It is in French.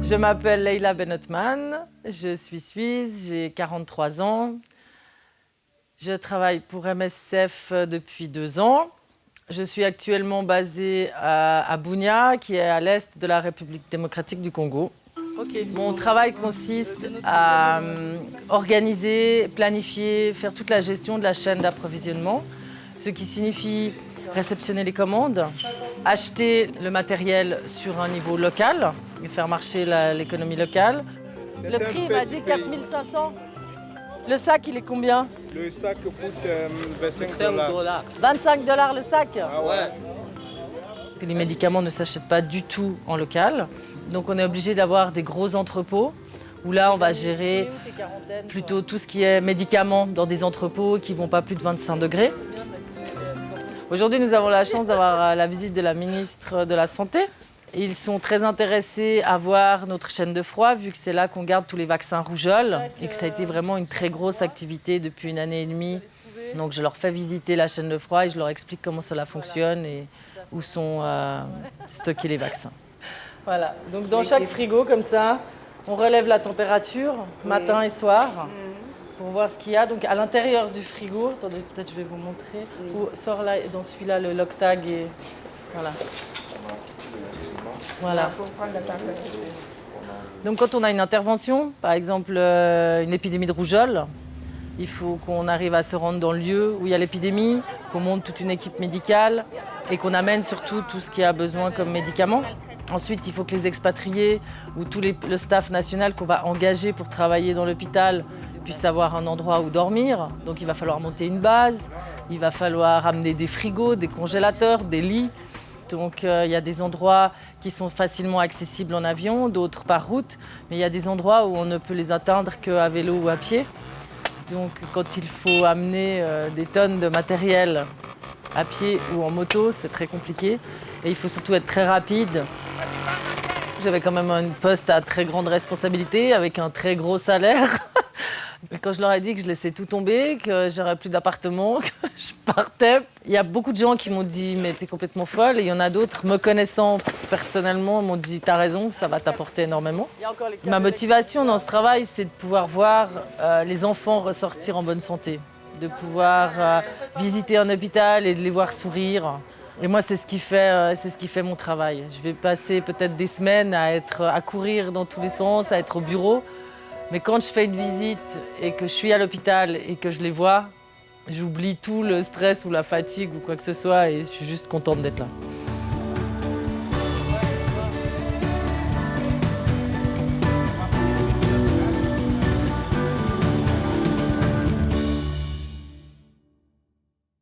Je m'appelle Leila Benotman, je suis suisse, j'ai 43 ans. Je travaille pour MSF depuis 2 ans. Je suis actuellement basée à Bunia, qui est à l'est de la République démocratique du Congo. Mon travail consiste à organiser, planifier, faire toute la gestion de la chaîne d'approvisionnement, ce qui signifie réceptionner les commandes, acheter le matériel sur un niveau local et faire marcher l'économie locale. Le prix, il m'a dit 4500. Le sac, il est combien? Le sac coûte 25 $. 25 $ le sac? Ah ouais. Parce que les médicaments ne s'achètent pas du tout en local. Donc on est obligé d'avoir des gros entrepôts où là on va gérer plutôt tout ce qui est médicaments dans des entrepôts qui ne vont pas plus de 25 degrés. Aujourd'hui, nous avons la chance d'avoir la visite de la ministre de la Santé. Ils sont très intéressés à voir notre chaîne de froid, vu que c'est là qu'on garde tous les vaccins rougeole et que ça a été vraiment une très grosse activité depuis 1 année et demie. Donc je leur fais visiter la chaîne de froid et je leur explique comment cela fonctionne et où sont stockés les vaccins. Voilà, donc dans chaque frigo, comme ça, on relève la température matin et soir pour voir ce qu'il y a. Donc à l'intérieur du frigo, attendez, peut-être je vais vous montrer, où sort là, dans celui-là le loctag et voilà. Voilà. Donc quand on a une intervention, par exemple une épidémie de rougeole, il faut qu'on arrive à se rendre dans le lieu où il y a l'épidémie, qu'on monte toute une équipe médicale et qu'on amène surtout tout ce qui a besoin comme médicaments. Ensuite, il faut que les expatriés ou tout le staff national qu'on va engager pour travailler dans l'hôpital puissent avoir un endroit où dormir. Donc il va falloir monter une base, il va falloir amener des frigos, des congélateurs, des lits. Donc il y a des endroits qui sont facilement accessibles en avion, d'autres par route, mais il y a des endroits où on ne peut les atteindre qu'à vélo ou à pied. Donc quand il faut amener des tonnes de matériel à pied ou en moto, c'est très compliqué. Et il faut surtout être très rapide. J'avais quand même un poste à très grande responsabilité, avec un très gros salaire. Et quand je leur ai dit que je laissais tout tomber, que j'aurais plus d'appartement, que je partais, il y a beaucoup de gens qui m'ont dit « mais t'es complètement folle » et il y en a d'autres, me connaissant personnellement, m'ont dit « t'as raison, ça va t'apporter énormément ». Ma motivation dans ce travail, c'est de pouvoir voir les enfants ressortir en bonne santé, de pouvoir visiter un hôpital et de les voir sourire. Et moi, c'est ce qui fait mon travail. Je vais passer peut-être des semaines à courir dans tous les sens, à être au bureau. Mais quand je fais une visite et que je suis à l'hôpital et que je les vois, j'oublie tout le stress ou la fatigue ou quoi que ce soit et je suis juste contente d'être là.